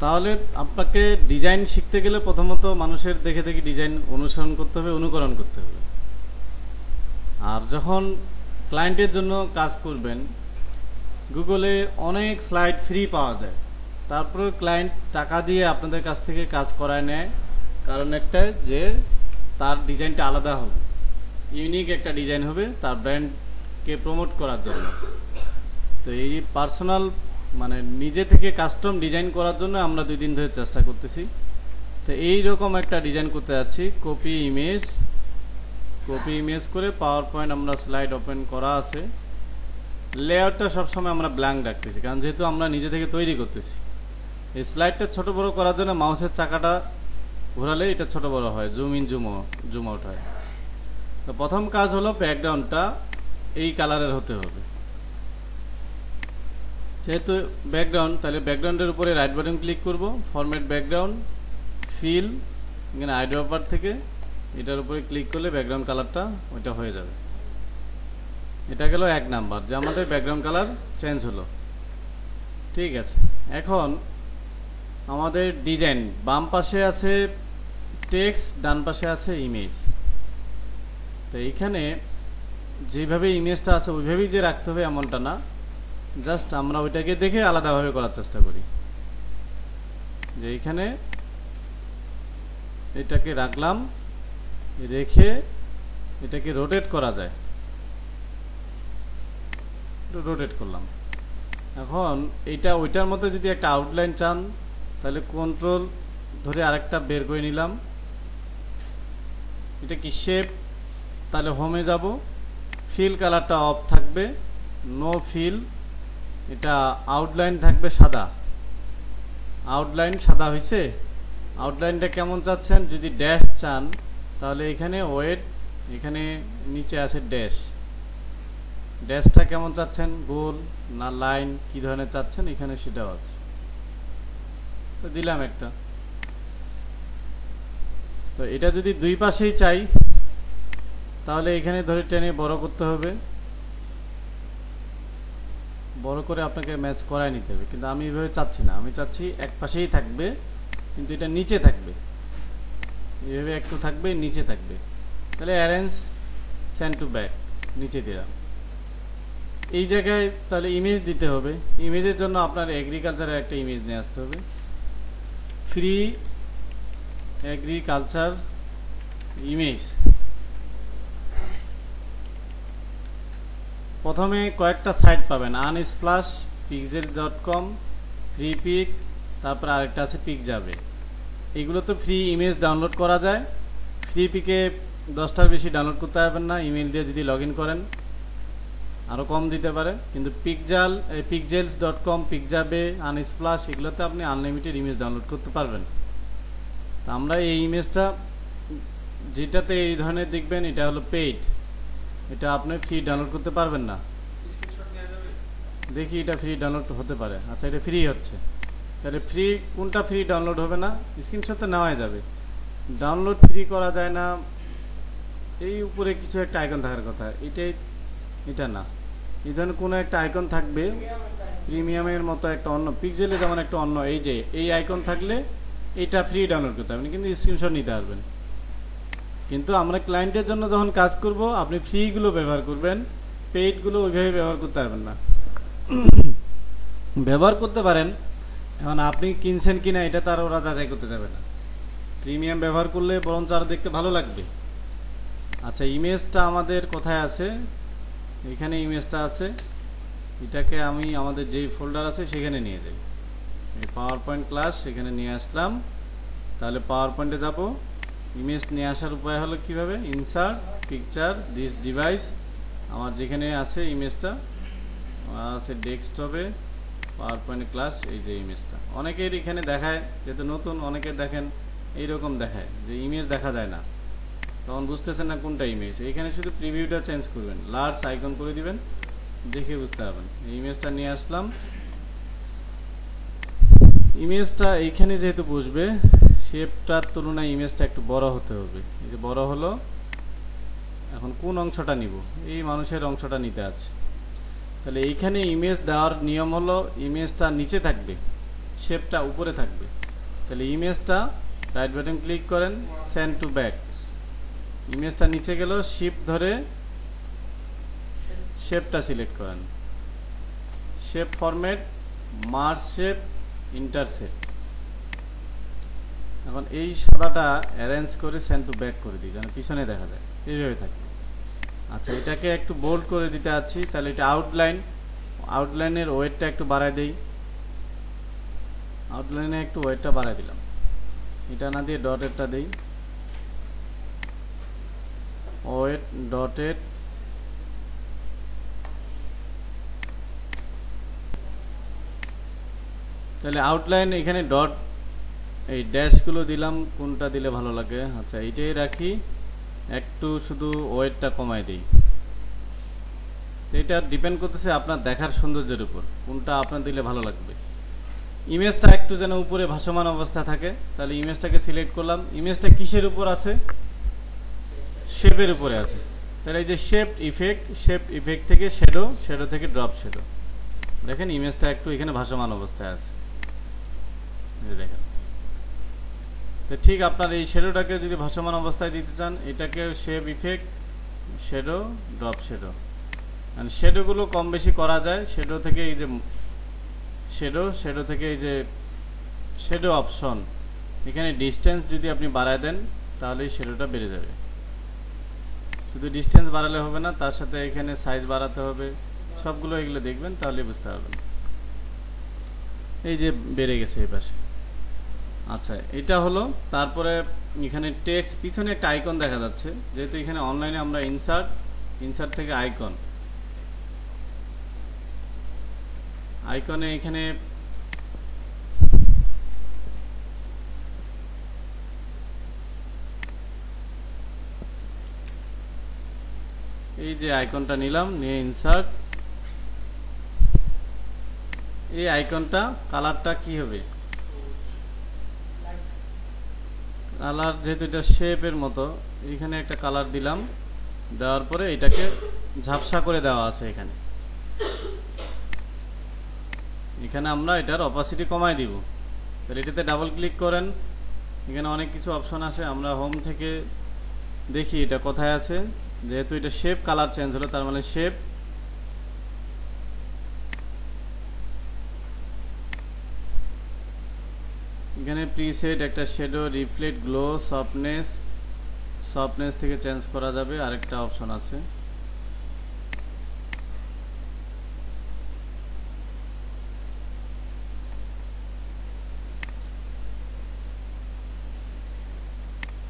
তাহলে আপনাকে ডিজাইন শিখতে গেলে প্রথমত মানুষের দেখে দেখে ডিজাইন অনুসরণ করতে হবে, অনুকরণ করতে হবে। আর যখন ক্লায়েন্টের জন্য কাজ করবেন, গুগলে অনেক স্লাইড ফ্রি পাওয়া যায়, তারপরে ক্লায়েন্ট টাকা দিয়ে আপনাদের কাছ থেকে কাজ করায় নেয়, কারণ একটা যে তার ডিজাইনটা আলাদা হবে, ইউনিক একটা ডিজাইন হবে তার ব্র্যান্ডকে প্রমোট করার জন্য। তো এই পার্সোনাল মানে নিজে থেকে কাস্টম ডিজাইন করার জন্য আমরা 2 দিন ধরে চেষ্টা করতেছি। তো এই রকম একটা ডিজাইন করতে যাচ্ছি, কপি ইমেজ করে পাওয়ার পয়েন্ট আমরা স্লাইড ওপেন করা আছে। লেআউটটা সবসময় আমরা ব্ল্যাঙ্ক রাখতেছি, কারণ যেহেতু আমরা নিজে থেকে তৈরি করতেছি। এই স্লাইডটা ছোট বড় করার জন্য মাউসের চাকাটা ঘোরালে এটা ছোট বড় হয়, জুম ইন জুম আউট হয়। তো প্রথম কাজ হলো ব্যাকগ্রাউন্ডটা এই কালারের হতে হবে। যেহেতু ব্যাকগ্রাউন্ড, তাহলে ব্যাকগ্রাউন্ডের উপরে রাইট বাটন ক্লিক করব, ফরম্যাট ব্যাকগ্রাউন্ড, ফিল, এখানে আইড্রপার থেকে এটার উপরে ক্লিক করলে ব্যাকগ্রাউন্ড কালারটা ওইটা হয়ে যাবে। এটা গেল 1 নাম্বার, যে আমাদের ব্যাকগ্রাউন্ড কালার চেঞ্জ হলো। ঠিক আছে, এখন আমাদের ডিজাইন বাম পাশে আছে টেক্সট, ডান পাশে আছে ইমেজ। তো এইখানে যেভাবে ইমেজটা আছে ওইভাবেই যে রাখতে হবে এমনটা না, জাস্ট আমরা ওইটাকে দেখে আলাদাভাবে করার চেষ্টা করি। যে এইখানে এটাকে রাখলাম, রেখে এটাকে রোটেট করা যায়, রোটেট করলাম। এখন এইটা ওইটার মধ্যে যদি একটা আউটলাইন চান, তাহলে কন্ট্রোল ধরে আরেকটা বের করে নিলাম। এটা কি শেপ, তাহলে হোমে যাব, ফিল কালারটা অফ থাকবে, নো ফিল, এটা আউটলাইন থাকবে সাদা। আউটলাইন সাদা হয়েছে। আউটলাইনটা কেমন চাচ্ছেন, যদি ড্যাশ চান তাহলে এখানে ওয়েট, এখানে নিচে আছে ড্যাশ। ড্যাশটা কেমন চাচ্ছেন, গোল না লাইন, কি ধরনের চাচ্ছেন এখানে সেটাও আছে। তো দিলাম একটা। তো এটা যদি 2 পাশেই চাই তাহলে এখানে ধরে টেনে বড় করতে হবে, বড় করে আপনাকে ম্যাচ করায় নিতে হবে। কিন্তু আমি এইভাবে চাচ্ছি না, আমি চাচ্ছি এক পাশেই থাকবে কিন্তু এটা নিচে থাকবে, এইভাবে একটু থাকবে নিচে থাকবে। তাহলে অ্যারেঞ্জ সেন্ড টু ব্যাক, নিচে দিলাম। এই জায়গায় তাহলে ইমেজ দিতে হবে। ইমেজের জন্য আপনার এগ্রিকালচারের একটা ইমেজ নিয়ে আসতে হবে, ফ্রি এগ্রিকালচার ইমেজ। প্রথমে কয়েকটা সাইট পাবেন, আনস্প্লাশ, pixel.com, ফ্রি পিক, তারপর আরেকটা আছে পিকজাবে। এগুলো তো ফ্রি ইমেজ ডাউনলোড করা যায়। ফ্রি পিকে 10টার বেশি ডাউনলোড করতে পারবেন না, ইমেল দিয়ে যদি লগ ইন করেন আরও কম দিতে পারে। কিন্তু pixels.com, পিকজাবে, আনস্প্লাশ এগুলোতে আপনি আনলিমিটেড ইমেজ ডাউনলোড করতে পারবেন। তো আমরা এই ইমেজটা যেটাতে এই ধরনের দেখবেন এটা হলো পেইড, এটা আপনি ফ্রি ডাউনলোড করতে পারবেন না। দেখি এটা ফ্রি ডাউনলোড হতে পারে। আচ্ছা, এটা ফ্রি হচ্ছে, তাহলে ফ্রি কোনটা ফ্রি ডাউনলোড হবে না, স্ক্রিনশট তো নেওয়াই যাবে। ডাউনলোড ফ্রি করা যায় না, এই উপরে কিছু একটা আইকন থাকার কথা, এটা না, এই ধরনের কোনো একটা আইকন থাকবে প্রিমিয়ামের মতো একটা অন্য, পিক্সেলে যেমন একটা অন্য, এই যে এই আইকন থাকলে এইটা ফ্রি ডাউনলোড করতে পারবেন, কিন্তু স্ক্রিনশট নিতে পারবেন। কিন্তু আমরা ক্লায়েন্টের জন্য যখন কাজ করব আপনি ফ্রিগুলো ব্যবহার করবেন, পেইডগুলো ওইভাবে ব্যবহার করতে পারবেন না। ব্যবহার করতে পারেন, এখন আপনি কিনছেন কিনা এটা তার ওরা যাচাই করতে যাবে না। প্রিমিয়াম ব্যবহার করলে বরঞ্চ আরও দেখতে ভালো লাগবে। আচ্ছা, ইমেজটা আমাদের কোথায় আছে, এখানে ইমেজটা আছে। এটাকে আমি আমাদের যেই ফোল্ডার আছে সেখানে নিয়ে যাই, এই পাওয়ার পয়েন্ট ক্লাস সেখানে নিয়ে আসলাম। তাহলে পাওয়ার পয়েন্টে যাব, ইমেজ নিয়ে আসার উপায় হলো কিভাবে, ইনসার্ট পিকচার দিস ডিভাইস, আমার যেখানে আছে ইমেজটা আছে ডেস্কটপে, পাওয়ার পয়েন্ট ক্লাস, এই যে ইমেজটা। অনেকের এখানে দেখায়, যেহেতু নতুন অনেকের দেখেন এইরকম দেখায় যে ইমেজ দেখা যায় না, তখন বুঝতেছেন না কোনটা ইমেজ। এখানে শুধু প্রিভিউটা চেঞ্জ করবেন, লার্জ আইকন করে দিবেন, দেখে বুঝতে পারবেন। এই ইমেজটা নিয়ে আসলাম, ইমেজটা এইখানে যেহেতু বুঝবে, শেপটার তুলনায় ইমেজটা একটু বড় হতে হবে। এই যে বড় হলো, এখন কোন অংশটা নিব, এই মানুষের অংশটা নিতে আছে। তাহলে এইখানে ইমেজ দেওয়ার নিয়ম হলো ইমেজটা নিচে থাকবে, শেপটা উপরে থাকবে। তাহলে ইমেজটা রাইট বাটন ক্লিক করেন, সেন্ড টু ব্যাক। ইমেজটা নিচে গেল, শিফট ধরে শেপটা সিলেক্ট করেন, shape format, merge shape, intersect. এখন এই সাদাটা অ্যারেঞ্জ করে সেন্ড টু ব্যাক করে দিই, যেন পিছনে দেখা যায়, এইভাবে থাকে। আচ্ছা, এটাকে একটু বোল্ড করে দিতে আছি, তাহলে এটা আউটলাইনের ওয়েটটা একটু বাড়ায় দেই। আউটলাইনে একটু ওয়েটটা বাড়ায় দিলাম, এটা না দিয়ে ডটেডটা দেই, ওয়েট ডটেড। তাহলে আউটলাইন এখানে ডট, এই ড্যাশগুলো দিলাম, কোনটা দিলে ভালো লাগে? আচ্ছা, এইটাই রাখি, একটু শুধু ওয়েটটা কমাই দিই। তো এটা ডিপেন্ড করতেছে আপনার দেখার সৌন্দর্যের উপর, কোনটা আপনার দিলে ভালো লাগবে। ইমেজটা একটু যেন উপরে ভাসমান অবস্থা থাকে, তাহলে ইমেজটাকে সিলেক্ট করলাম। ইমেজটা কিসের উপর আছে? শেপের উপরে আছে। তাহলে এই যে শেপ ইফেক্ট থেকে শ্যাডো থেকে ড্রপ শ্যাডো, দেখেন ইমেজটা একটু এখানে ভাসমান অবস্থায় আছে, দেখেন। তো ঠিক আপনার এই শ্যাডোটাকে যদি ভাসমান অবস্থায় দিতে চান, এটাকে shape effect, shadow, drop shadow. মানে শ্যাডোগুলো কম বেশি করা যায়। শ্যাডো থেকে এই যে শ্যাডো থেকে এই যে শ্যাডো অপশন, এখানে ডিস্টেন্স যদি আপনি বাড়ায় দেন, তাহলে এই শ্যাডোটা বেড়ে যাবে। শুধু ডিস্টেন্স বাড়ালে হবে না, তার সাথে এখানে সাইজ বাড়াতে হবে। সবগুলো এগুলো দেখবেন, তাহলে বুঝতে পারবেন। এই যে বেড়ে গেছে এই পাশে। আচ্ছা, এটা হলো। তারপরে এখানে টেক্সট, পিছনে একটা আইকন দেখা যাচ্ছে, যেহেতু এখানে অনলাইনে আমরা ইনসার্ট থেকে আইকনে এখানে এই যে আইকনটা নিলাম, নিয়ে ইনসার্ট। এই আইকনটা কালারটা কি হবে? কালার, যেহেতু এটা শেপের মতো, এখানে একটা কালার দিলাম, দেওয়ার পরে এটাকে ঝাপসা করে দেওয়া আছে। এখানে আমরা এটার অপাসিটি কমাই দিব। তাহলে এটাতে ডাবল ক্লিক করেন, এখানে অনেক কিছু অপশন আছে। আমরা হোম থেকে দেখি এটা কোথায় আছে। যেহেতু এটা শেপ, কালার চেঞ্জ হলো, তার মানে শেপ, এখানে প্রিসেট একটা শ্যাডো, রিফ্লেক্ট, গ্লো, সফটনেস থেকে চেঞ্জ করা যাবে। আরেকটা অপশন আছে,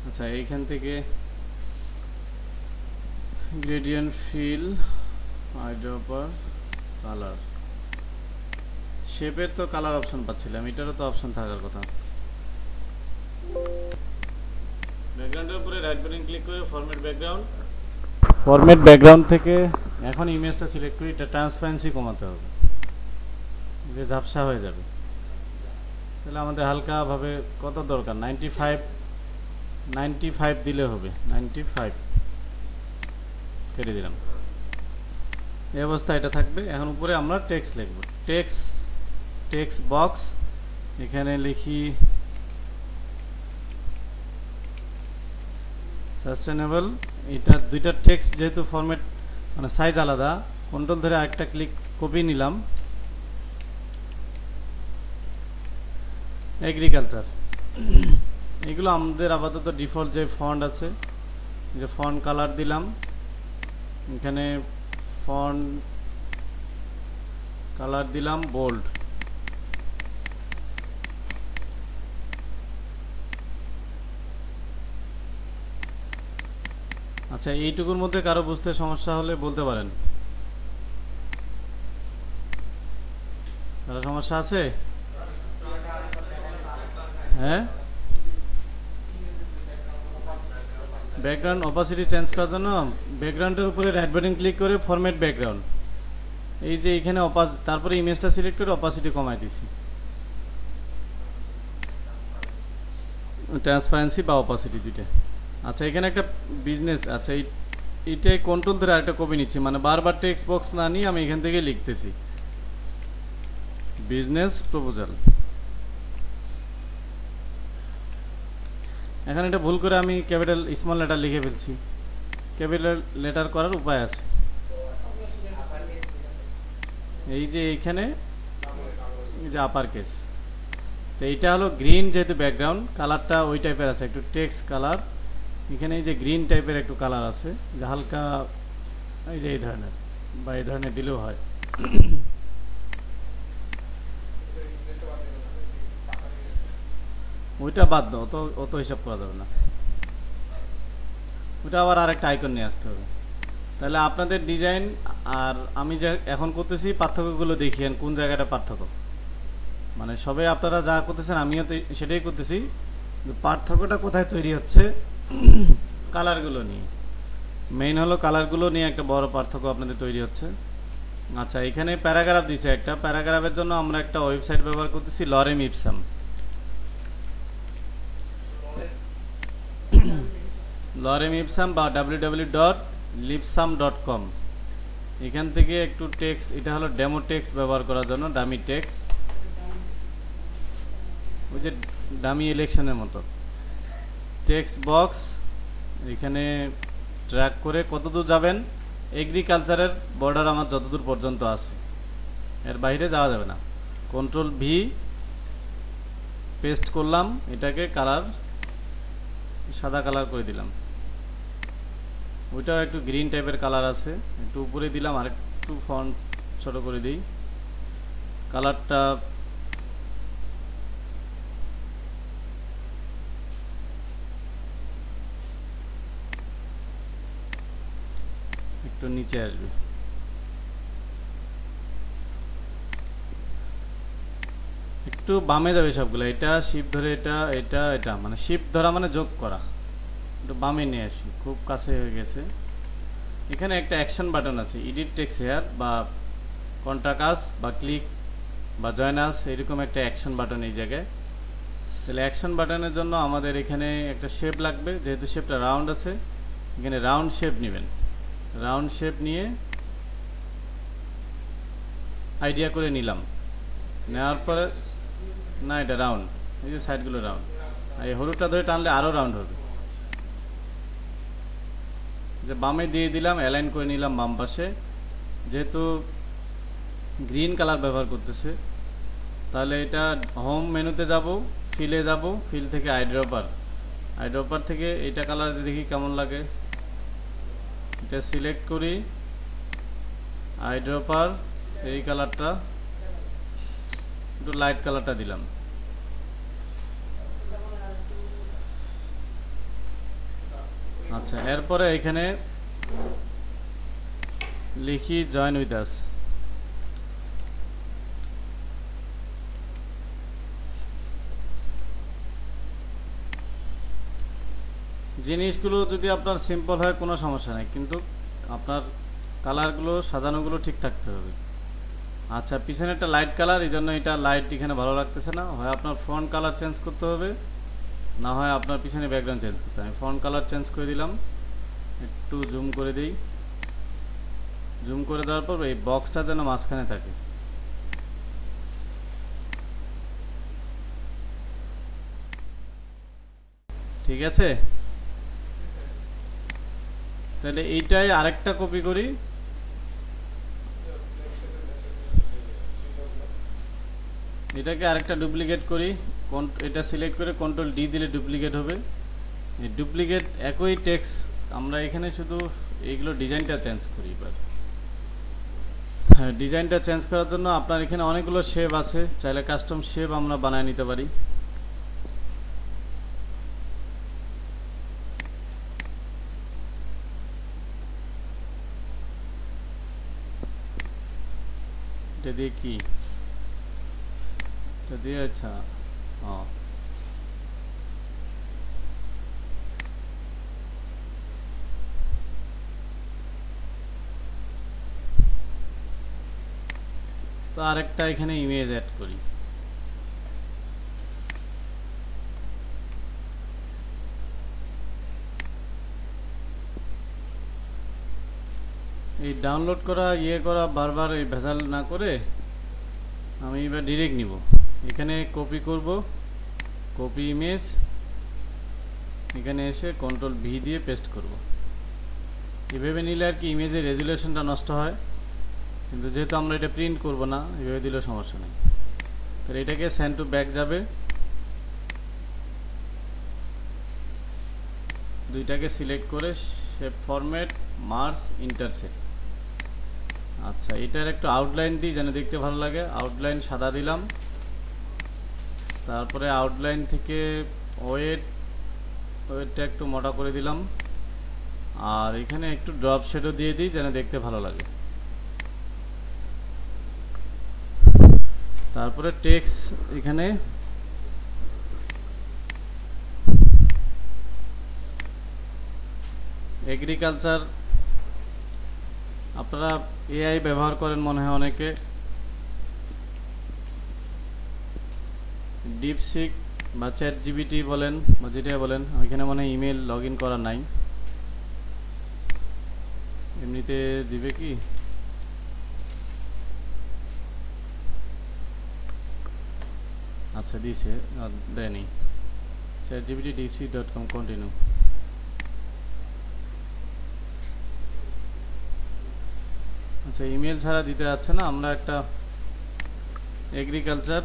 আচ্ছা, এইখান থেকে গ্রেডিয়েন্ট ফিল, আইড্রপার, কালার। শেপের তো কালার অপশন পাচ্ছিলাম, এটারও তো অপশন থাকার কথা। ব্যাকগ্রাউন্ডের উপরে রাইট বাটন ক্লিক করে ফরম্যাট ব্যাকগ্রাউন্ড থেকে এখন ইমেজটা সিলেক্ট করি। এটা ট্রান্সপারেন্সি কমাতে হবে, যে ঝাপসা হয়ে যাবে। তাহলে আমাদের হালকাভাবে কত দরকার? 95 দিলে হবে। 95 কেটে দিলাম। এই অবস্থা এটা থাকবে। এখন উপরে আমরা টেক্সট লিখব। টেক্সট বক্স, এখানে লিখি সাস্টেনেবল। এটা দুইটা টেক্সট যেহেতু ফরম্যাট মানে সাইজ আলাদা, কন্ট্রোল ধরে আরেকটা ক্লিক, কপি নিলাম। এগ্রিকালচার, এগুলো আমাদের আপাতত ডিফল্ট যে ফন্ট আছে, যে ফন্ট কালার দিলাম। এখানে ফন্ট কালার দিলাম বোল্ড। আচ্ছা, এইটুকুর মধ্যে কারো বুঝতে সমস্যা হলে বলতে পারেন। কারো সমস্যা আছে? হ্যাঁ, ব্যাকগ্রাউন্ড অপাসিটি চেঞ্জ করার জন্য ব্যাকগ্রাউন্ডের উপরে রাইট বাটন ক্লিক করে ফরম্যাট ব্যাকগ্রাউন্ড, এই যে এখানে তারপরে ইমেজটা সিলেক্ট করে অপাসিটি কমাই দিছি, ট্রান্সপারেন্সি বা অপাসিটি দুইটা। আচ্ছা, এখানে একটা বিজনেস, আচ্ছা এইটাই কন্ট্রোল ধরে আরেকটা কপি নিচ্ছি, মানে বারবার টেক্সট বক্স না নিয়ে আমি এখান থেকে লিখতেছি বিজনেস প্রপোজাল। এখানে এটা ভুল করে আমি ক্যাপিটাল স্মল লেটার লিখে ফেলছি। ক্যাপিটাল লেটার করার উপায় আছে, এই যে এইখানে এই যে আপার কেস। তো এইটা হলো গ্রিন, যেহেতু ব্যাকগ্রাউন্ড কালারটা ওই টাইপের আছে, একটু টেক্সট কালার। এখানে এই যে গ্রিন টাইপের একটু কালার আছে, যে হালকা এই যে এই ধরনের বা এই ধরনের দিলেও হয়। ওইটা বাদ দাও, অত হিসাব করা যাবে না, ওইটা আবার আরেকটা আইকন নিয়ে আসতে হবে। তাহলে আপনাদের ডিজাইন আর আমি যে এখন করতেছি পার্থক্যগুলো দেখিয়েন, কোন জায়গাটা পার্থক্য। মানে সবে আপনারা যা করতেছেন আমিও তো সেটাই করতেছি, পার্থক্যটা কোথায় তৈরি হচ্ছে কালারগুলো নিয়ে। মেইন হলো কালারগুলো নিয়ে একটা বড় পার্থক্য আপনাদের তৈরি হচ্ছে। আচ্ছা, এখানে প্যারাগ্রাফ দিছে একটা, প্যারাগ্রাফের জন্য আমরা একটা ওয়েবসাইট ব্যবহার করতেছি, লরেম ইপসাম। লরেম ইপসাম বা www.lipsam.com। এখান থেকে একটু টেক্সট, এটা হলো ডেমো টেক্সট ব্যবহার করার জন্য, ডামি টেক্সট, ওই যে ডামি ইলেকশনের মতো টেক্সট বক্স। এখানে ট্র্যাক করে কতদূর যাবেন, এগ্রিকালচারের বর্ডার আমার যতদূর পর্যন্ত আছে, এর বাইরে যাওয়া যাবে না। কন্ট্রোল ভি পেস্ট করলাম, এটাকে কালার সাদা কালার করে দিলাম। ওইটাও একটু গ্রিন টাইপের কালার আছে, একটু উপরে দিলাম, আর একটু ফন্ট ছোট করে দিই, কালারটা একটু নিচে আসবে। একটু বামে যাবে সবগুলো, এটা শিফট ধরে এটা এটা এটা, মানে শিফট ধরা মানে যোগ করা, একটু বামে নিয়ে আসি, খুব কাছে হয়ে গেছে। এখানে একটা অ্যাকশন বাটন আছে, এডিট টেক্সট হেয়ার বা কন্ট্রাক্ট বা ক্লিক বা জয়েন আস, এরকম একটা অ্যাকশন বাটন এই জায়গায়। তাহলে অ্যাকশন বাটনের জন্য আমাদের এখানে একটা শেপ লাগবে, যেহেতু শেপটা রাউন্ড আছে, এখানে রাউন্ড শেপ নেবেন। রাউন্ড শেপ নিয়ে আইডিয়া করে নিলাম, নেওয়ার পরে না এটা রাউন্ড, এই যে সাইডগুলো রাউন্ড, আর এই হলুদটা ধরে টানলে আরও রাউন্ড হবে। যে বামে দিয়ে দিলাম, অ্যালাইন করে নিলাম বাম পাশে। যেহেতু গ্রিন কালার ব্যবহার করতেছে, তাহলে এটা হোম মেনুতে যাব, ফিলে যাব, ফিল থেকে আইড্রপার, আইড্রপার থেকে এটা কালার দেখি কেমন লাগে, এটা সিলেক্ট করি, আইড্রপার এই কালারটা একটু লাইট কালারটা দিলাম। আচ্ছা, এরপরে এখানে লিখি জয়েন উইথ আস। জিনিসগুলো যদি আপনার সিম্পল হয় কোনো সমস্যা নেই, কিন্তু আপনার কালারগুলো সাজানোগুলো ঠিক থাকতে হবে। আচ্ছা, পিছনে একটা লাইট কালার, এই জন্য এটা লাইট এখানে ভালো লাগতেছে না, হয় আপনার ফন্ট কালার চেঞ্জ করতে হবে, না হয় আপনার পিছনে ব্যাকগ্রাউন্ড চেঞ্জ করতে হবে। ফন্ট কালার চেঞ্জ করে দিলাম, একটু জুম করে দিই, জুম করে দেওয়ার পর এই বক্সটা যেন মাঝখানে থাকে। ঠিক আছে, তাহলে এইটাই আরেকটা কপি করি, এটাকে আরেকটা ডুপ্লিকেট করি, এটা সিলেক্ট করে কন্ট্রোল ডি দিলে ডুপ্লিকেট হবে। এই ডুপ্লিকেট একই টেক্সট আমরা এখানে শুধু এইগুলো ডিজাইনটা চেঞ্জ করি। এবার হ্যাঁ, ডিজাইনটা চেঞ্জ করার জন্য আপনার এখানে অনেকগুলো শেপ আছে, চাইলে কাস্টম শেপ আমরা বানায় নিতে পারি। এটা দিয়ে কি, এটা দিয়ে আচ্ছা তো আরেকটা এখানে ইমেজ অ্যাড করি। এই ডাউনলোড করা করা বারবার এই ভেজাল না করে আমি এবার ডিরেক্ট নিব, এখানে কপি করব, কপি ইমেজ, এখানে এসে কন্ট্রোল ভি দিয়ে পেস্ট করব। এভাবে নিলে আর কি ইমেজের রেজুলেশনটা নষ্ট হয়, কিন্তু যেহেতু আমরা এটা প্রিন্ট করব না, এভাবে দিলেও সমস্যা নেই। তাহলে এটাকে সেন্ড টু ব্যাক যাবে, দুইটাকে সিলেক্ট করে শেপ ফরম্যাট মার্জ ইন্টারসেক্ট। আচ্ছা, এটার একটু আউটলাইন দিই যেন দেখতে ভালো লাগে। আউটলাইন সাদা দিলাম, তারপরে আউটলাইন থেকে ওয়েটটা একটু মোটা করে দিলাম, আর এখানে একটু ড্রপ শেডও দিয়ে দিই যেন দেখতে ভালো লাগে। তারপরে টেক্সট এখানে এগ্রিকালচার, আপনারা এআই ব্যবহার করেন মনে হয় অনেকে, ডিপসিক বা চ্যাট জিপিটি বলেন বা যেটা বলেন, ওইখানে মনে হয় ইমেল লগ ইন করা নাই, এমনিতে দিবে কি? আচ্ছা দিছে, দেয়নি। ChatGPT dipsy.com continue. আচ্ছা, ইমেল ছাড়া দিতে যাচ্ছে না। আমরা একটা এগ্রিকালচার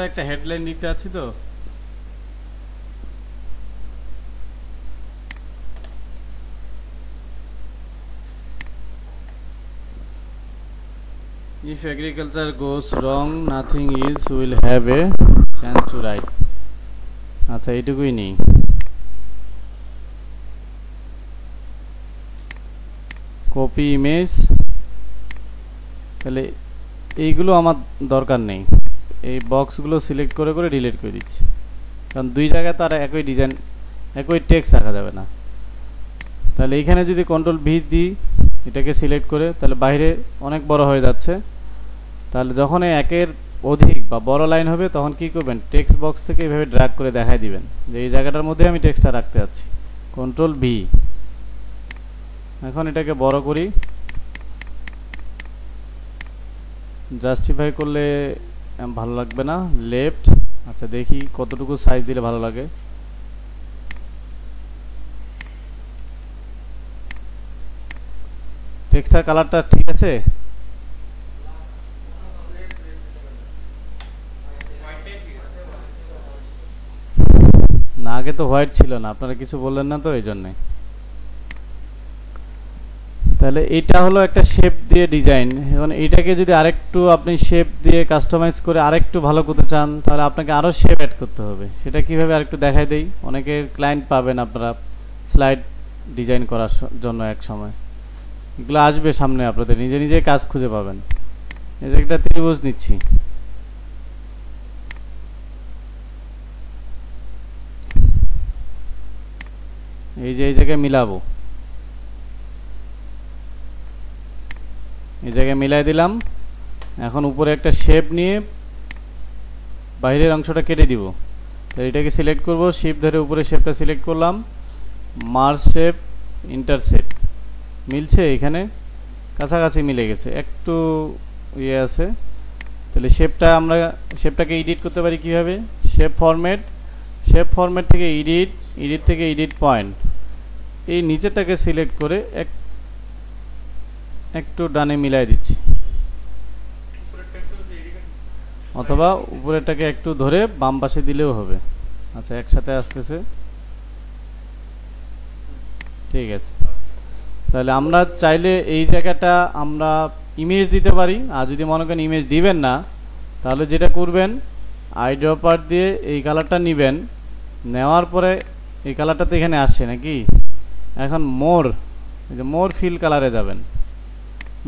একটা হেডলাইন দিতে যাচ্ছি, তো if agriculture goes wrong nothing else will have a chance to write। আচ্ছা, এইটুকুই নেই। কপি ইমেজ, তাহলে এইগুলো আমার দরকার নেই, এই বক্সগুলো সিলেক্ট করে করে ডিলিট করে দিচ্ছি, কারণ দুই জায়গায় তো আর একই ডিজাইন একই টেক্সট রাখা যাবে না। তাহলে এইখানে যদি কন্ট্রোল ভি দিই এটাকে সিলেক্ট করে, তাহলে বাইরে অনেক বড় হয়ে যাচ্ছে। তাহলে যখন একের অধিক বা বড় লাইন হবে তখন কি করবেন, টেক্সট বক্স থেকে এইভাবে ড্র্যাগ করে দেখাই দিবেন যে এই জায়গাটার মধ্যে আমি টেক্সটটা রাখতে যাচ্ছি। Control V. এখন এটাকে বড় করি, জাস্টিফাই করলে ভালো লাগবে না, লেফট। আচ্ছা, দেখি কতটুকু সাইজ দিলে ভালো লাগে। টেক্সচার কালারটা ঠিক আছে? না, আগে তো হোয়াইট ছিল না, আপনারা কিছু বললেন না তো এই জন্যে। তাহলে এটা হলো একটা শেপ দিয়ে ডিজাইন। এখন এইটাকে যদি আরেকটু আপনি শেপ দিয়ে কাস্টমাইজ করে আরেকটু ভালো করতে চান, তাহলে আপনাকে আরও শেপ অ্যাড করতে হবে। সেটা কিভাবে আরেকটু দেখাই দেই। অনেকের ক্লায়েন্ট পাবেন আপনারা স্লাইড ডিজাইন করার জন্য এক সময়, এগুলো আসবে সামনে, আপনাদের নিজে নিজে কাজ খুঁজে পাবেন। এই যে একটা ত্রিভুজ নিচ্ছি, এই যে এই জায়গায় মিলাবো, এই জায়গায় মিলাই দিলাম। এখন উপরে একটা শেপ নিয়ে বাইরের অংশটা কেটে দিব। তো এটাকে সিলেক্ট করব, শিফট ধরে উপরে শেপটা সিলেক্ট করলাম, মার্জ শেপ ইন্টারসেক্ট। মিলছে, এখানে কাছাকাছি মিলে গেছে, একটু ইয়ে আছে। তাহলে শেপটাকে এডিট করতে পারি কিভাবে, শেপ ফরম্যাট থেকে এডিট থেকে এডিট পয়েন্ট, এই নিচেরটাকে সিলেক্ট করে একটু ডানে মিলাই দিচ্ছি, অথবা উপরেরটাকে একটু ধরে বাম পাশে দিলেও হবে। আচ্ছা, একসাথে আসতেছে, ঠিক আছে। তাহলে আমরা চাইলে এই জায়গাটা আমরা ইমেজ দিতে পারি, আর যদি মনে করেন ইমেজ দিবেন না, তাহলে যেটা করবেন, আই ড্রপার দিয়ে এই কালারটা নেবেন, নেওয়ার পরে এই কালারটা তো এখানে আসছে নাকি, এখন মোর ফিল কালারে যাবেন।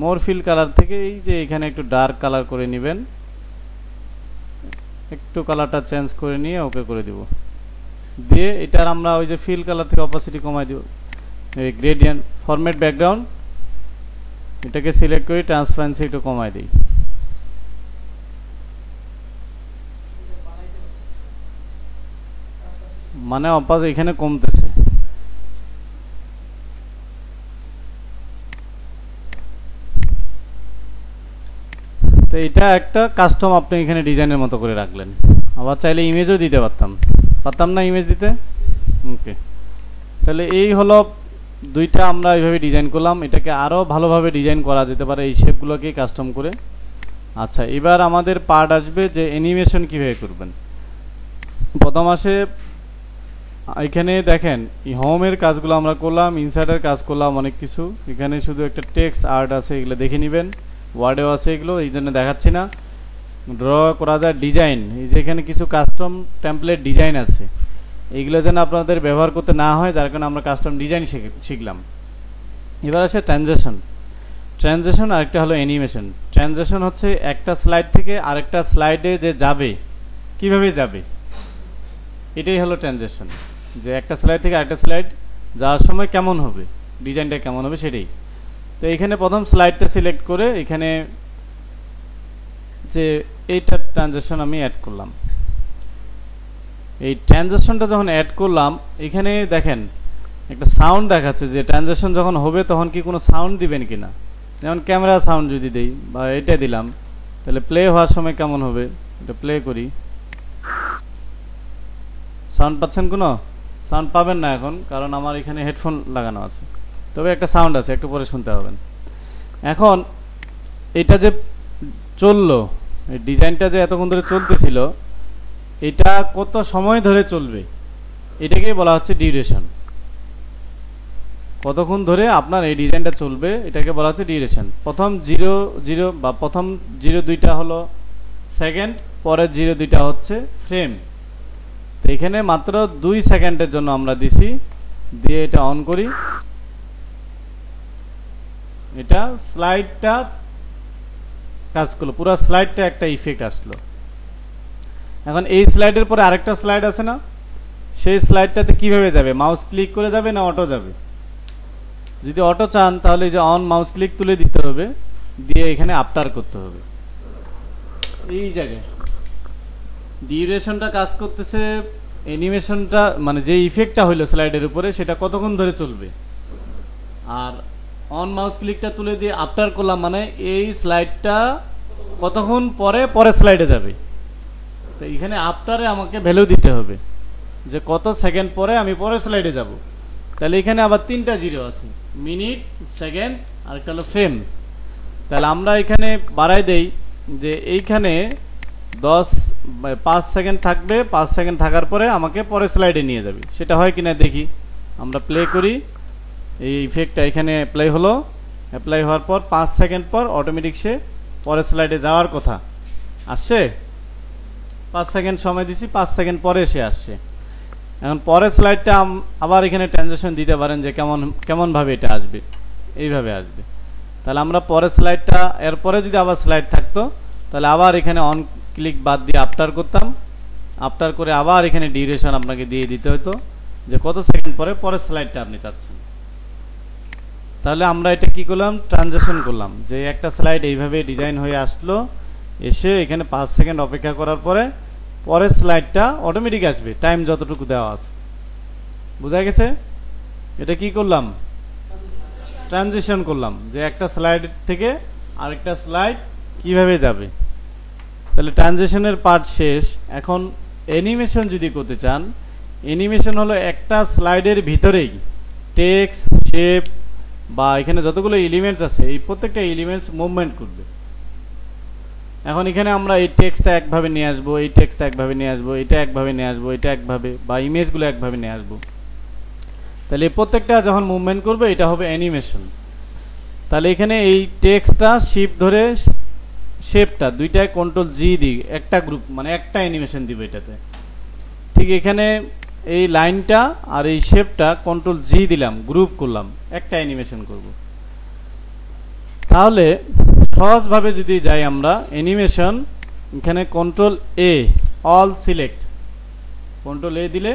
মোর ফিল কালার থেকে এই যে এখানে একটু ডার্ক কালার করে নেবেন, একটু কালারটা চেঞ্জ করে নিয়ে ওকে করে দিব, দিয়ে এটার আমরা ওই যে ফিল কালার থেকে অপাসিটি কমাই দিব। এই গ্রেডিয়েন্ট ফরম্যাট ব্যাকগ্রাউন্ড, এটাকে সিলেক্ট করে ট্রান্সপারেন্সি একটু কমাই দিই। মানে অপাস এখানে কমতেছে। তো এটা একটা কাস্টম আপনি এখানে ডিজাইনের মতো করে রাখলেন। আবার চাইলে ইমেজও দিতে পারতাম না ইমেজ দিতে। ওকে, তাহলে এই হলো দুইটা আমরা এইভাবে ডিজাইন করলাম। এটাকে আরও ভালোভাবে ডিজাইন করা যেতে পারে এই শেপগুলোকে কাস্টম করে। আচ্ছা, এবার আমাদের পার্ট আসবে যে অ্যানিমেশন কীভাবে করবেন। প্রথম আসে এখানে দেখেন হোমের কাজগুলো আমরা করলাম, ইনসার্টের কাজ করলাম, অনেক কিছু। এখানে শুধু একটা টেক্সট আর্ট আছে, এগুলো দেখে নেবেন, ওয়ার্ডেও আছে এগুলো, এই জন্য দেখাচ্ছি না। ড্র করা যায় ডিজাইন, এই যে এখানে কিছু কাস্টম টেমপ্লেট ডিজাইন আছে, এইগুলো যেন আপনাদের ব্যবহার করতে না হয়, যার কারণে আমরা কাস্টম ডিজাইন শিখলাম। এবার আসে ট্রানজিশন, আরেকটা হলো অ্যানিমেশন। ট্রানজিশন হচ্ছে একটা স্লাইড থেকে আরেকটা স্লাইডে যে যাবে, কিভাবে যাবে, এটাই হলো ট্রানজিশন। যে একটা স্লাইড থেকে আরেকটা স্লাইড যাওয়ার সময় কেমন হবে, ডিজাইনটা কেমন হবে সেটাই। তো এখানে প্রথম স্লাইডটা সিলেক্ট করে এখানে যে এইটা ট্রানজিশন আমি অ্যাড করলাম। এই ট্রানজিশনটা যখন অ্যাড করলাম, এখানে দেখেন একটা সাউন্ড দেখাচ্ছে যে ট্রানজিশন যখন হবে তখন কি কোনো সাউন্ড দিবেন কিনা। যেমন ক্যামেরা সাউন্ড যদি দেই বা এটা দিলাম, তাহলে প্লে হওয়ার সময় কেমন হবে, এটা প্লে করি। সাউন্ড পাচ্ছেন? কোনো সাউন্ড পাবেন না এখন, কারণ আমার এখানে হেডফোন লাগানো আছে, তবে একটা সাউন্ড আছে, একটু পরে শুনতে পাবেন। এখন এটা যে চললো, এই ডিজাইনটা যে এতক্ষণ ধরে চলতেছিল, এটা কত সময় ধরে চলবে, এটাকেই বলা হচ্ছে ডিউরেশন। কতক্ষণ ধরে আপনার এই ডিজাইনটা চলবে, এটাকে বলা হচ্ছে ডিউরেশন। প্রথম 0 বা প্রথম 0 হলো সেকেন্ড, পরের 0 হচ্ছে ফ্রেম। তো এখানে মাত্র 2 সেকেন্ডের জন্য আমরা দিছি, দিয়ে এটা অন করি। এটা স্লাইডটা কাজ করলো, পুরো স্লাইডটা একটা ইফেক্ট আসলো। এখন এই স্লাইডের পরে আরেকটা স্লাইড আছে না, সেই স্লাইডটাতে কিভাবে যাবে, মাউস ক্লিক করে যাবে না অটো যাবে? যদি অটো চান তাহলে যে অন মাউস ক্লিক তুলে দিতে হবে, দিয়ে এখানে আফটার করতে হবে। এই জায়গায় ডিউরেশনটা কাজ করতেছে, অ্যানিমেশনটা মানে যে ইফেক্টটা হইলো স্লাইডের উপরে সেটা কতক্ষণ ধরে চলবে। আর অন মাউস ক্লিকটা তুলে দিয়ে আফটার করলাম মানে এই স্লাইডটা কতক্ষণ পরে স্লাইডে যাবে। তো এখানে আফটারে আমাকে ভ্যালু দিতে হবে যে কত সেকেন্ড পরে আমি পরের স্লাইডে যাব। তাহলে এখানে আবার 3টা 0 আছে, মিনিট, সেকেন্ড আর একটা হলো ফ্রেম। তাহলে আমরা এখানে বাড়াই দেই যে এইখানে 5 সেকেন্ড থাকবে, 5 সেকেন্ড থাকার পরে আমাকে পরের স্লাইডে নিয়ে যাবে। সেটা হয় কিনা দেখি, আমরা প্লে করি। এই ইফেক্টটা এখানে অ্যাপ্লাই হলো, অ্যাপ্লাই হওয়ার পর 5 সেকেন্ড পর অটোমেটিক সে পরের স্লাইডে যাওয়ার কথা, আসছে। 5 সেকেন্ড সময় দিছি, 5 সেকেন্ড পরে সে আসছে। এখন পরের স্লাইডটা আবার এখানে ট্রানজিশন দিতে পারেন যে কেমনভাবে এটা আসবে, এইভাবে আসবে। তাহলে আমরা পরের স্লাইডটা, এরপরে যদি আবার স্লাইড থাকতো তাহলে আবার এখানে অন ক্লিক বাদ দিয়ে আফটার করতাম, আফটার করে আবার এখানে ডিউরেশন আপনাকে দিয়ে দিতে হতো যে কত সেকেন্ড পরে পরের স্লাইডটা আপনি চাচ্ছেন। তাহলে আমরা এটা কি করলাম, ট্রানজিশন করলাম, যে একটা স্লাইড এইভাবে ডিজাইন হয়ে আসলো, এসে এখানে 5 সেকেন্ড অপেক্ষা করার পরে পরের স্লাইডটা অটোমেটিক আসবে, টাইম যতটুকু দেওয়া আছে। বোঝা গেছে? এটা কি করলাম, ট্রানজিশন করলাম, যে একটা স্লাইড থেকে আরেকটা স্লাইড কিভাবে যাবে। তাহলে ট্রানজিশনের পার্ট শেষ। এখন অ্যানিমেশন যদি করতে চান, অ্যানিমেশন হলো একটা স্লাইডের ভিতরেই টেক্সট, শেপ বা এখানে যতগুলো এলিমেন্টস আছে এই প্রত্যেকটা এলিমেন্টস মুভমেন্ট করবে। এখন এখানে আমরা এই টেক্সটটা একভাবে নিয়ে আসবো, এই টেক্সটটা একভাবে নিয়ে আসবো, এটা একভাবে নিয়ে আসবো, এটা একভাবে, বা ইমেজগুলো একভাবে নিয়ে আসবো। তাহলে এই প্রত্যেকটা যখন মুভমেন্ট করবে এটা হবে অ্যানিমেশন। তাহলে এখানে এই টেক্সটটা শিফট ধরে শেপটা দুইটায় Ctrl+G দিই, একটা গ্রুপ মানে একটা অ্যানিমেশন দিব এটাতে। ঠিক এখানে এই লাইনটা আর এই শেপটা Ctrl+G দিলাম, গ্রুপ করলাম, একটা অ্যানিমেশন করব। তাহলে সহজভাবে যদি যাই আমরা অ্যানিমেশন, এখানে Ctrl+A অল সিলেক্ট, Ctrl+A দিলে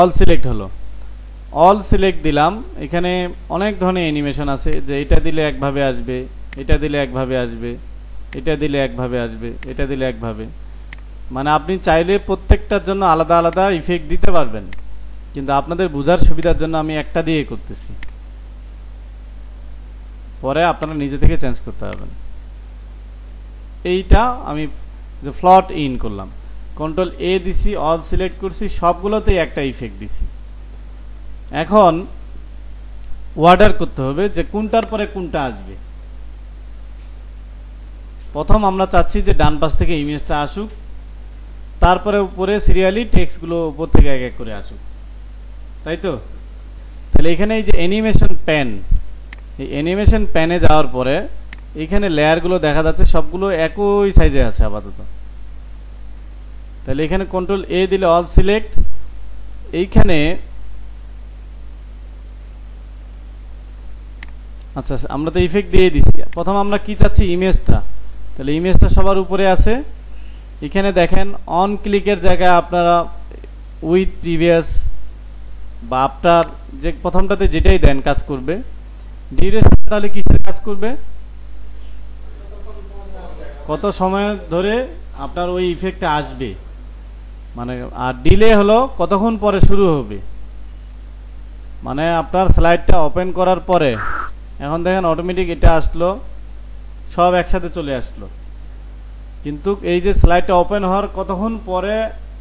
অল সিলেক্ট হলো। অল সিলেক্ট দিলাম, এখানে অনেক ধরনের অ্যানিমেশন আছে, যে এটা দিলে একভাবে আসবে, এটা দিলে একভাবে আসবে, এটা দিলে একভাবে আসবে, এটা দিলে একভাবে। মানে আপনি চাইলে প্রত্যেকটার জন্য আলাদা আলাদা ইফেক্ট দিতে পারবেন, কিন্তু আপনাদের বোঝার সুবিধার জন্য আমি একটা দিয়ে করতেছি, পরে আপনারা নিজে থেকে চেঞ্জ করতে পারবেন। এইটা আমি যে ফ্লট ইন করলাম, কন্ট্রোল এ দিছি, অল সিলেক্ট করছি, সবগুলোতেই একটা ইফেক্ট দিছি। এখন অর্ডার করতে হবে যে কোনটার পরে কোনটা আসবে। প্রথম আমরা চাচ্ছি যে ডান পাশ থেকে ইমেজটা আসুক, তারপরে উপরে সিরিয়ালি টেক্সটগুলো উপর থেকে এক এক করে আসুক, তাই তো? তাহলে এখানে এই যে অ্যানিমেশন প্যান, এই অ্যানিমেশন প্যানে যাওয়ার পরে এখানে লেয়ারগুলো দেখা যাচ্ছে সবগুলো একই সাইজে আছে আপাতত। তাহলে এখানে কন্ট্রোল এ দিলে অল সিলেক্ট, এইখানে আচ্ছা আমরা তো ইফেক্ট দিয়ে দিচ্ছি। প্রথম আমরা কি চাচ্ছি, ইমেজটা। তাহলে ইমেজটা সবার উপরে আছে। এখানে দেখেন অন ক্লিকের জায়গায় আপনারা উইথ প্রিভিয়াস বা আফটার, যে প্রথমটাতে যেটাই দেন কাজ করবে। ডিউরেশন তাহলে কিসের কাজ করবে, কত সময় ধরে আপনার ওই ইফেক্টটা আসবে, মানে। আর ডিলে হলো কতক্ষণ পরে শুরু হবে, মানে আপনার স্লাইডটা ওপেন করার পরে। এখন দেখেন অটোমেটিক এটা আসলো, সব একসাথে চলে আসলো, কিন্তু এই যে স্লাইডটা ওপেন হওয়ার কতক্ষণ পরে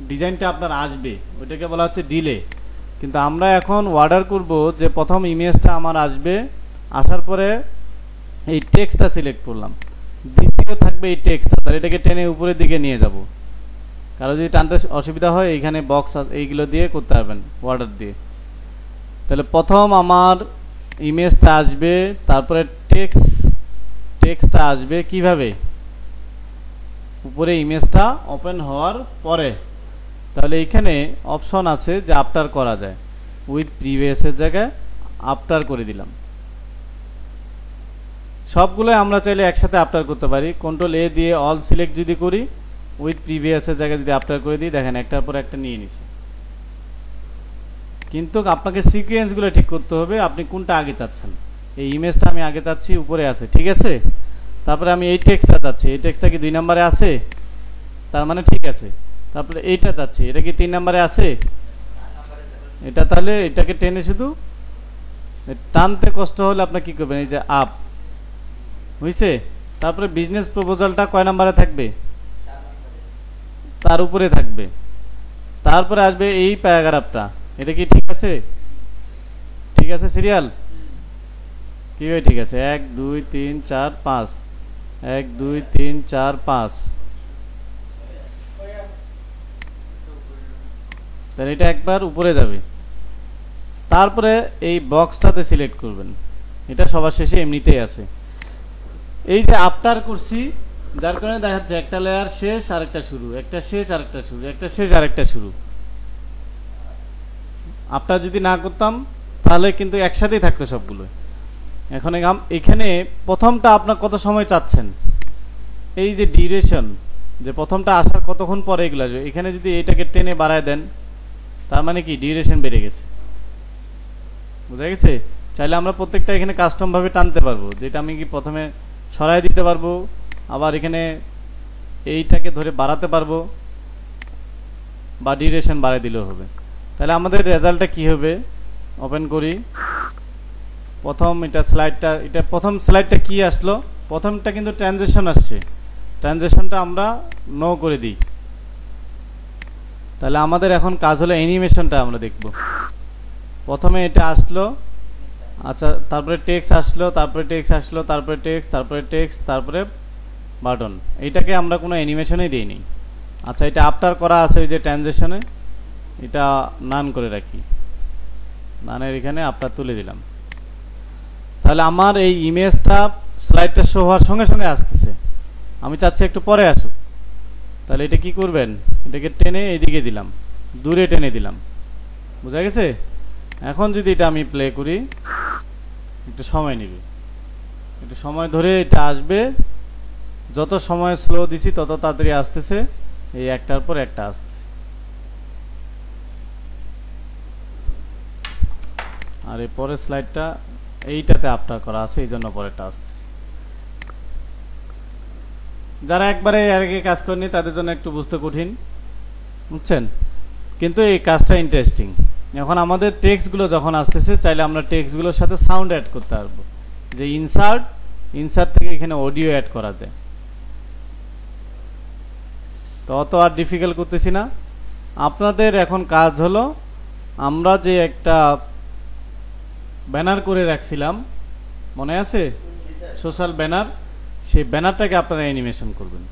ডিজাইনটা আপনার আসবে ওইটাকে বলা হচ্ছে ডিলে। কিন্তু আমরা এখন অর্ডার করব যে প্রথম ইমেজটা আমার আসবে, আসার পরে এই টেক্সটটা সিলেক্ট করলাম, দ্বিতীয় থাকবে এই টেক্সটটা, তাহলে এটাকে টেনে উপরের দিকে নিয়ে যাব। কারো যদি টানতে অসুবিধা হয় এইখানে বক্স এইগুলো দিয়ে করতে পারবেন অর্ডার দিয়ে। তাহলে প্রথম আমার ইমেজটা আসবে, তারপরে টেক্সটটা আসবে কিভাবে, উপরে ইমেজটা ওপেন হওয়ার পরে। তাহলে এখানে অপশন আছে যে আফটার করা যায়, উইথ প্রিভিয়াসের জায়গায় আফটার করে দিলাম। সবগুলো আমরা চাইলে একসাথে আফটার করতে পারি। কন্ট্রোল এ দিয়ে অল সিলেক্ট যদি করি, উইথ প্রিভিয়াসের জায়গায় যদি আফটার করে দিই, দেখেন একটার পর একটা নিয়ে নিছি। কিন্তু আপনাকে সিকোয়েন্সগুলো ঠিক করতে হবে, আপনি কোনটা আগে চাচ্ছেন। এই ইমেজটা আমি আগে চাচ্ছি, উপরে আছে, ঠিক আছে। তারপরে আমি এই টেক্সটটা চাচ্ছি, এই টেক্সটটা কি 2 নম্বরে আছে, তার মানে ঠিক আছে। তারপরে এইটা চাচ্ছি, এটা কি 3 নম্বরে আছে, এটা, তাহলে এটাকে টেনে শুধু টানতে কষ্ট হলে আপনি কি করবেন, এই যে আপ, বুঝছে। তারপরে বিজনেস প্রপোজালটা কয় নম্বরে থাকবে, তার উপরে থাকবে। তারপরে আসবে এই প্যারাগ্রাফটা, এটা কি ঠিক আছে, ঠিক আছে সিরিয়াল কি হয়, ঠিক আছে, 1 2 3 4 5, 1 2 3 4 5। তাহলে এটা একবার উপরে যাবে। তারপরে এই বক্সটাতে সিলেক্ট করবেন, এটা সবার শেষে এমনিতেই আছে। এই যে আফটার করছি, যার কারণে দেখা যাচ্ছে একটা লেয়ার শেষ আরেকটা শুরু, একটা শেষ আরেকটা শুরু, একটা শেষ আরেকটা শুরু। আফটার যদি না করতাম তাহলে কিন্তু একসাথেই থাকতো সবগুলো। এখন এখানে প্রথমটা আপনার কত সময় চাচ্ছেন, এই যে ডিউরেশন, যে প্রথমটা আসার কতক্ষণ পরে এগুলো আসবে, এখানে যদি এইটাকে টেনে বাড়ায় দেন, তার মানে কি ডিউরেশন বেড়ে গেছে, বুঝা গেছে। চাইলে আমরা প্রত্যেকটা এখানে কাস্টম ভাবে টানতে পারবো, যেটা আমি কি প্রথমে সরাই দিতে পারবো, আবার এখানে এইটাকে ধরে বাড়াতে পারবো, বা ডিউরেশন বাড়াই দিলেও হবে। তাহলে আমাদের রেজাল্টটা কি হবে, ওপেন করি। প্রথম এটা স্লাইডটা, এটা প্রথম স্লাইডটা কি আসলো, প্রথমটা কিন্তু ট্রানজিশন আসছে, ট্রানজিশনটা আমরা নো করে দিই। তাহলে আমাদের এখন কাজ হলো অ্যানিমেশনটা আমরা দেখব। প্রথমে এটা আসলো, আচ্ছা, তারপরে টেক্সট আসলো, তারপরে টেক্সট আসলো, তারপরে টেক্সট, তারপরে টেক্সট, তারপরে বাটন। এইটাকে আমরা কোনো অ্যানিমেশনই দিইনি। আচ্ছা, এটা আফটার করা আছে ওই যে ট্রানজিশনে, এটা নান করে রাখি, নানের এখানে আফটার তুলে দিলাম। তাহলে আমার এই ইমেজটা স্লাইডটা শো হওয়ার সঙ্গে সঙ্গে আসতেছে, আমি চাচ্ছি একটু পরে আসুক। তাহলে এটা কি করবেন, এটাকে টেনে এইদিকে দিলাম, দূরে টেনে দিলাম, বুঝা গেছে। এখন যদি এটা আমি প্লে করি, একটু সময় নেবে, একটু সময় ধরে এটা আসবে। যত সময় স্লো দিছি তত তাড়াতাড়ি আসতেছে, এই একটার পর একটা আসতেছে। আর এই পরের স্লাইডটা এইটাতে আফটার করা আছে, এই জন্য পরেরটা আসতেছে। যারা একবারে এর আগে কাজ করেনি তাদের জন্য একটু বুঝতে কঠিন, বুঝছেন, কিন্তু এই কাজটা ইন্টারেস্টিং। এখন আমাদের টেক্সটগুলো যখন আসতেছে, চাইলে আমরা টেক্সটগুলোর সাথে সাউন্ড অ্যাড করতে পারবো, যে ইনসার্ট থেকে এখানে অডিও অ্যাড করা যায়। তো অত আর ডিফিকাল্ট করতেছি না। আপনাদের এখন কাজ হলো, আমরা যে একটা ব্যানার করে রাখছিলাম, মনে আছে? সোশ্যাল ব্যানার, সেই ব্যানারটাকে আপনারা অ্যানিমেশন করবেন।